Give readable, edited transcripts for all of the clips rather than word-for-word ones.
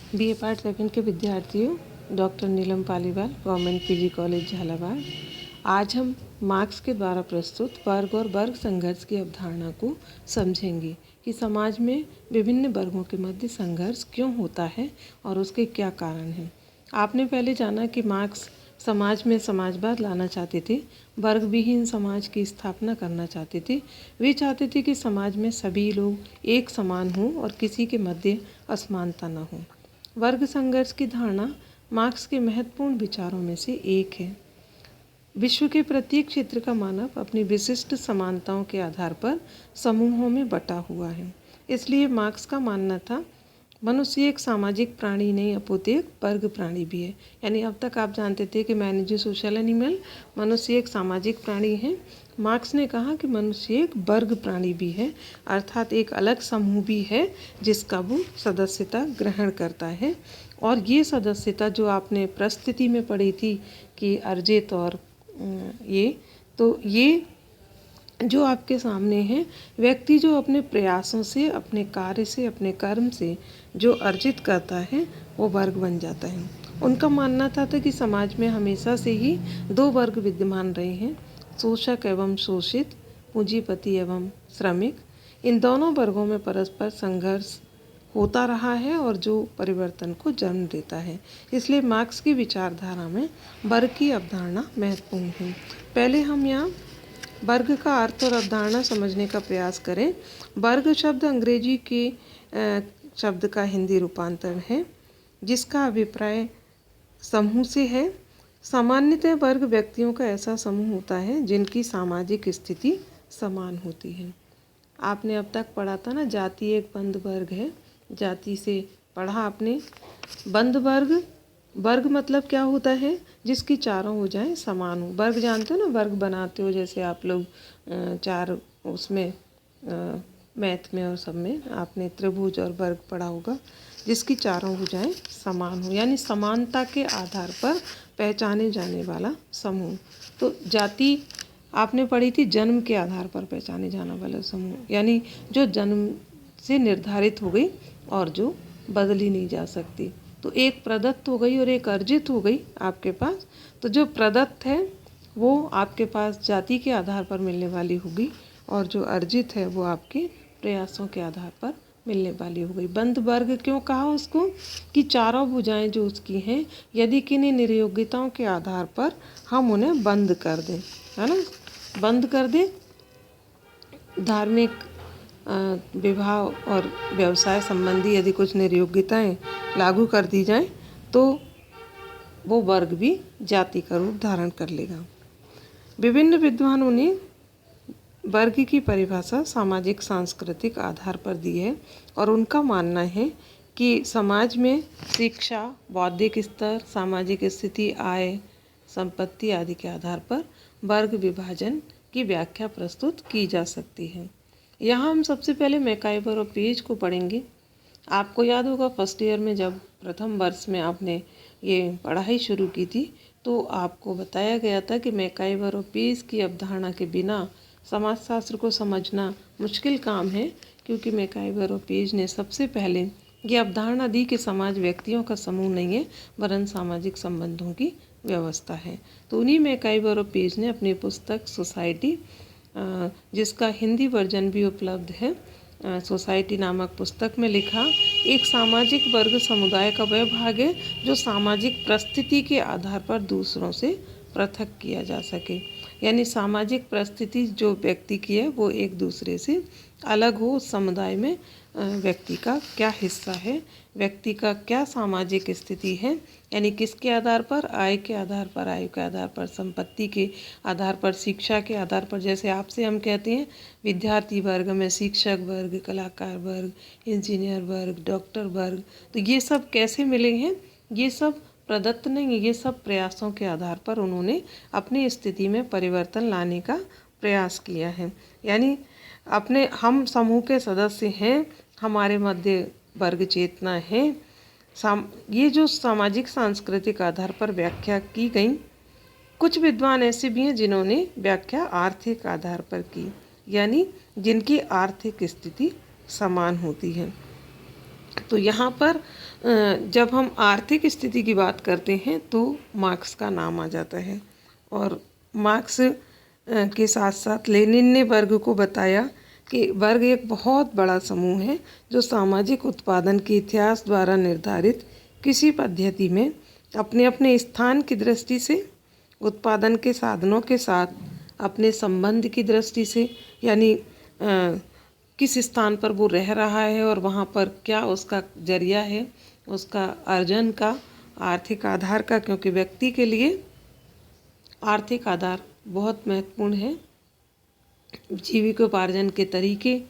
BA part second के विद्यार्थियों, doctor Neelam Paliwal, government PG college Jhalawar. आज हम मार्क्स के द्वारा प्रस्तुत वर्ग और वर्ग संघर्ष की अवधारणा को समझेंगे कि समाज में विभिन्न वर्गों के मध्य संघर्ष क्यों होता है और उसके क्या कारण हैं। आपने पहले जाना कि मार्क्स समाज में समाजवाद लाना चाहते थे, वर्ग विहीन समाज की स्थापना करना चाहते थे। वे चाहते थे कि समाज में सभी लोग एक समान हों और किसी के मध्य असमानता न हो। वर्ग संघर्ष की धारणा मार्क्स के महत्वपूर्ण विचारों में से एक है। विश्व के प्रत्येक क्षेत्र का मानव अपनी विशिष्ट समानताओं के आधार पर समूहों में बटा हुआ है। इसलिए मार्क्स का मानना था मनुष्य एक सामाजिक प्राणी नहीं अपितु एक वर्ग प्राणी भी है। यानी अब तक आप जानते थे कि man is a social animal, मनुष्य एक सामाजिक प्राणी है। मार्क्स ने कहा कि मनुष्य एक वर्ग प्राणी भी है, अर्थात एक अलग समूह भी है जिसका वो सदस्यता ग्रहण करता है। और ये सदस्यता जो आपने प्रस्तुति में पढ़ी थी कि अर्जित और ये जो आपके सामने है, व्यक्ति जो अपने प्रयासों से, अपने कार्य से, अपने कर्म से जो अर्जित करता है वो वर्ग बन जाता है। उनका मानना था कि समाज में हमेशा से ही दो वर्ग विद्यमान रहे हैं, शोषक एवं शोषित, पूंजीपति एवं श्रमिक। इन दोनों वर्गों में परस्पर संघर्ष होता रहा है और जो परिवर्तन को जन्म देता है। इसलिए मार्क्स की विचारधारा में वर्ग की अवधारणा महत्वपूर्ण है। पहले हम यहाँ वर्ग का अर्थ और अवधारणा समझने का प्रयास करें। वर्ग शब्द अंग्रेजी के शब्द का हिंदी रूपांतरण है जिसका अभिप्राय समूह से है। सामान्यतः वर्ग व्यक्तियों का ऐसा समूह होता है जिनकी सामाजिक स्थिति समान होती है। आपने अब तक पढ़ा था ना, जाति एक बंद वर्ग है। जाति से पढ़ा आपने। बंद वर्ग, वर्ग मतलब क्या होता है? जिसकी चारों भुजाएं समान हो। वर्ग जानते हो ना, वर्ग बनाते हो जैसे आप लोग चार उसमें मैथ में और सब में आपने त्रिभुज और वर्ग पढ़ा होगा, जिसकी चारों भुजाएं समान हो, यानी समानता के आधार पर पहचाने जाने वाला समूह। तो जाति आपने पढ़ी थी जन्म के आधार पर पहचाने जाने वाला समूह, यानी जो जन्म से निर्धारित हो गई और जो बदली नहीं जा सकती। तो एक प्रदत्त हो गई और एक अर्जित हो गई आपके पास। तो जो प्रदत्त है वो आपके पास जाति के आधार पर मिलने वाली होगी और जो अर्जित है वो आपके प्रयासों के आधार पर मिलने वाली हो गई। बंद वर्ग क्यों कहा उसको? कि चारों भुजाएं जो उसकी हैं, यदि किन्हीं निर्योग्यताओं के आधार पर हम उन्हें बंद कर दें, है ना, बंद कर दें, धार्मिक विवाह और व्यवसाय संबंधी यदि कुछ निर्योग्यताएं लागू कर दी जाएं तो वो वर्ग भी जाति का रूप धारण कर लेगा। विभिन्न विद्वानों ने वर्ग की परिभाषा सामाजिक सांस्कृतिक आधार पर दी है और उनका मानना है कि समाज में शिक्षा, बौद्धिक स्तर, सामाजिक स्थिति, आय, संपत्ति आदि के आधार पर वर्ग विभाजन की व्याख्या प्रस्तुत की जा सकती है। यहाँ हम सबसे पहले मैकाइवर और पेज को पढ़ेंगे। आपको याद होगा फर्स्ट ईयर में जब प्रथम वर्ष में आपने ये पढ़ाई शुरू की थी तो आपको बताया गया था कि मैकाइवर और पेज की अवधारणा के बिना समाजशास्त्र को समझना मुश्किल काम है, क्योंकि मैकाइवर और पेज ने सबसे पहले ये अवधारणा दी कि समाज व्यक्तियों का समूह नहीं है वरन सामाजिक संबंधों की व्यवस्था है। तो उन्हीं मैकाइवर और पेज ने अपनी पुस्तक सोसाइटी, जिसका हिंदी वर्जन भी उपलब्ध है, सोसाइटी नामक पुस्तक में लिखा, एक सामाजिक वर्ग समुदाय का वह भाग है जो सामाजिक परिस्थिति के आधार पर दूसरों से पृथक किया जा सके। यानी सामाजिक परिस्थिति जो व्यक्ति की है वो एक दूसरे से अलग हो। उस समुदाय में व्यक्ति का क्या हिस्सा है, व्यक्ति का क्या सामाजिक स्थिति है, यानी किसके आधार पर? आय के आधार पर, आयु के आधार पर, संपत्ति के आधार पर, शिक्षा के आधार पर। जैसे आपसे हम कहते हैं विद्यार्थी वर्ग में शिक्षक वर्ग, कलाकार वर्ग, इंजीनियर वर्ग, डॉक्टर वर्ग। तो ये सब कैसे मिले हैं? ये सब प्रदत्त नहीं, ये सब प्रयासों के आधार पर उन्होंने अपनी स्थिति में परिवर्तन लाने का प्रयास किया है। यानी अपने हम समूह के सदस्य हैं, हमारे मध्य वर्ग चेतना है। ये जो सामाजिक सांस्कृतिक आधार पर व्याख्या की गई, कुछ विद्वान ऐसे भी हैं जिन्होंने व्याख्या आर्थिक आधार पर की, यानी जिनकी आर्थिक स्थिति समान होती है। तो यहाँ पर जब हम आर्थिक स्थिति की बात करते हैं तो मार्क्स का नाम आ जाता है। और मार्क्स के साथ साथ लेनिन ने वर्ग को बताया कि वर्ग एक बहुत बड़ा समूह है जो सामाजिक उत्पादन के इतिहास द्वारा निर्धारित किसी पद्धति में अपने अपने स्थान की दृष्टि से, उत्पादन के साधनों के साथ अपने संबंध की दृष्टि से, यानी किस स्थान पर वो रह रहा है और वहाँ पर क्या उसका जरिया है, उसका अर्जन का, आर्थिक आधार का, क्योंकि व्यक्ति के लिए आर्थिक आधार बहुत महत्वपूर्ण है। जीविकोपार्जन के तरीके,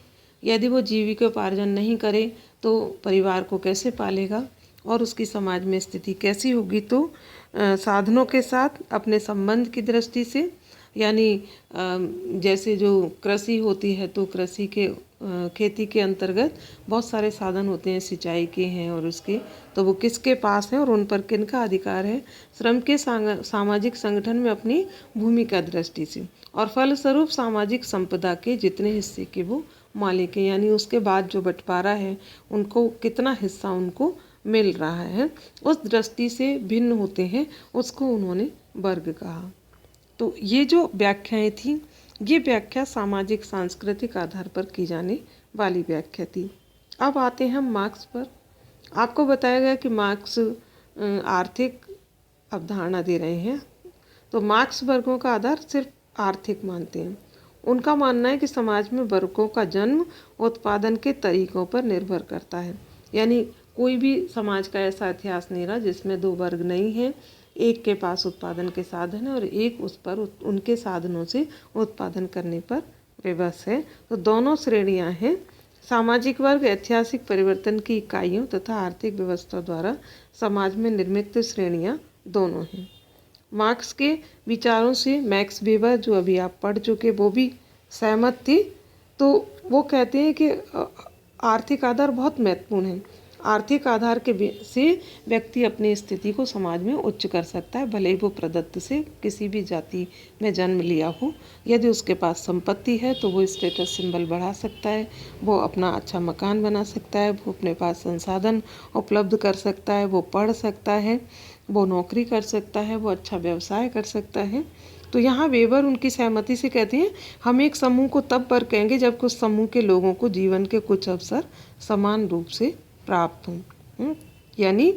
यदि वो जीविकोपार्जन नहीं करे तो परिवार को कैसे पालेगा और उसकी समाज में स्थिति कैसी होगी। तो साधनों के साथ अपने संबंध की दृष्टि से, यानी जैसे जो कृषि होती है तो कृषि के खेती के अंतर्गत बहुत सारे साधन होते हैं, सिंचाई के हैं और उसके, तो वो किसके पास हैं और उन पर किनका अधिकार है। श्रम के सामाजिक संगठन में अपनी भूमिका दृष्टि से, और फलस्वरूप सामाजिक संपदा के जितने हिस्से के वो मालिक हैं, यानी उसके बाद जो बंटवारा है उनको कितना हिस्सा उनको मिल रहा है, उस दृष्टि से भिन्न होते हैं, उसको उन्होंने वर्ग कहा। तो ये जो व्याख्याएं थी, ये व्याख्या सामाजिक सांस्कृतिक आधार पर की जाने वाली व्याख्या थी। अब आते हैं हम मार्क्स पर। आपको बताया गया कि मार्क्स आर्थिक अवधारणा दे रहे हैं, तो मार्क्स वर्गों का आधार सिर्फ आर्थिक मानते हैं। उनका मानना है कि समाज में वर्गों का जन्म उत्पादन के तरीकों पर निर्भर करता है, यानी कोई भी समाज का ऐसा इतिहास नहीं रहा जिसमें दो वर्ग नहीं हैं, एक के पास उत्पादन के साधन है और एक उस पर उनके साधनों से उत्पादन करने पर विवश है। तो दोनों श्रेणियां हैं। सामाजिक वर्ग ऐतिहासिक परिवर्तन की इकाइयों तथा आर्थिक व्यवस्था द्वारा समाज में निर्मित श्रेणियां दोनों हैं। मार्क्स के विचारों से मैक्स वेबर, जो अभी आप पढ़ चुके, वो भी सहमत थी। तो वो कहते हैं कि आर्थिक आधार बहुत महत्वपूर्ण है। आर्थिक आधार के से व्यक्ति अपनी स्थिति को समाज में उच्च कर सकता है, भले ही वो प्रदत्त से किसी भी जाति में जन्म लिया हो। यदि उसके पास संपत्ति है तो वो स्टेटस सिंबल बढ़ा सकता है, वो अपना अच्छा मकान बना सकता है, वो अपने पास संसाधन उपलब्ध कर सकता है, वो पढ़ सकता है, वो नौकरी कर सकता है, वो अच्छा व्यवसाय कर सकता है। तो यहाँ वेबर उनकी सहमति से कहते हैं, हम एक समूह को तब वर्ग कहेंगे जब कुछ समूह के लोगों को जीवन के कुछ अवसर समान रूप से प्राप्त हों। यानी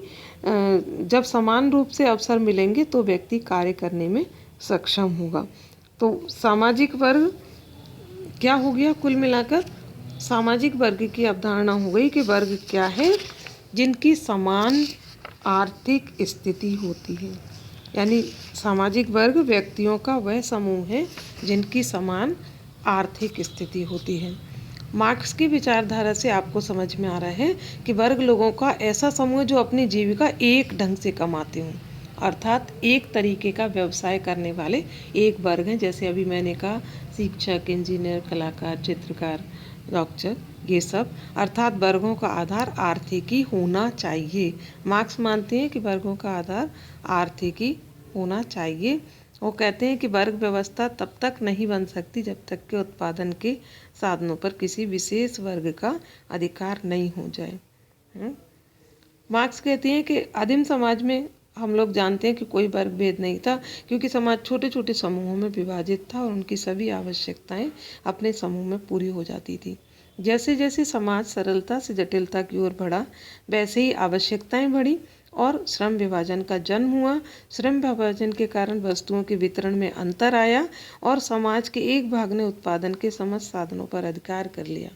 जब समान रूप से अवसर मिलेंगे तो व्यक्ति कार्य करने में सक्षम होगा। तो सामाजिक वर्ग क्या हो गया? कुल मिलाकर सामाजिक वर्ग की अवधारणा हो गई कि वर्ग क्या है? जिनकी समान आर्थिक स्थिति होती है। यानी सामाजिक वर्ग व्यक्तियों का वह समूह है जिनकी समान आर्थिक स्थिति होती है। मार्क्स की विचारधारा से आपको समझ में आ रहा है कि वर्ग लोगों का ऐसा समूह जो अपनी जीविका एक ढंग से कमाते हों, अर्थात एक तरीके का व्यवसाय करने वाले एक वर्ग हैं। जैसे अभी मैंने कहा, शिक्षक, इंजीनियर, कलाकार, चित्रकार, डॉक्टर, ये सब, अर्थात वर्गों का आधार आर्थिक ही होना चाहिए। मार्क्स मानते हैं कि वर्गों का आधार आर्थिक ही होना चाहिए। वो कहते हैं कि वर्ग व्यवस्था तब तक नहीं बन सकती जब तक कि उत्पादन के साधनों पर किसी विशेष वर्ग का अधिकार नहीं हो जाए। मार्क्स कहते हैं कि आदिम समाज में हम लोग जानते हैं कि कोई वर्ग भेद नहीं था, क्योंकि समाज छोटे छोटे समूहों में विभाजित था और उनकी सभी आवश्यकताएं अपने समूह में पूरी हो जाती थी। जैसे जैसे समाज सरलता से जटिलता की ओर बढ़ा, वैसे ही आवश्यकताएं बढ़ी और श्रम विभाजन का जन्म हुआ। श्रम विभाजन के कारण वस्तुओं के वितरण में अंतर आया और समाज के एक भाग ने उत्पादन के समस्त साधनों पर अधिकार कर लिया।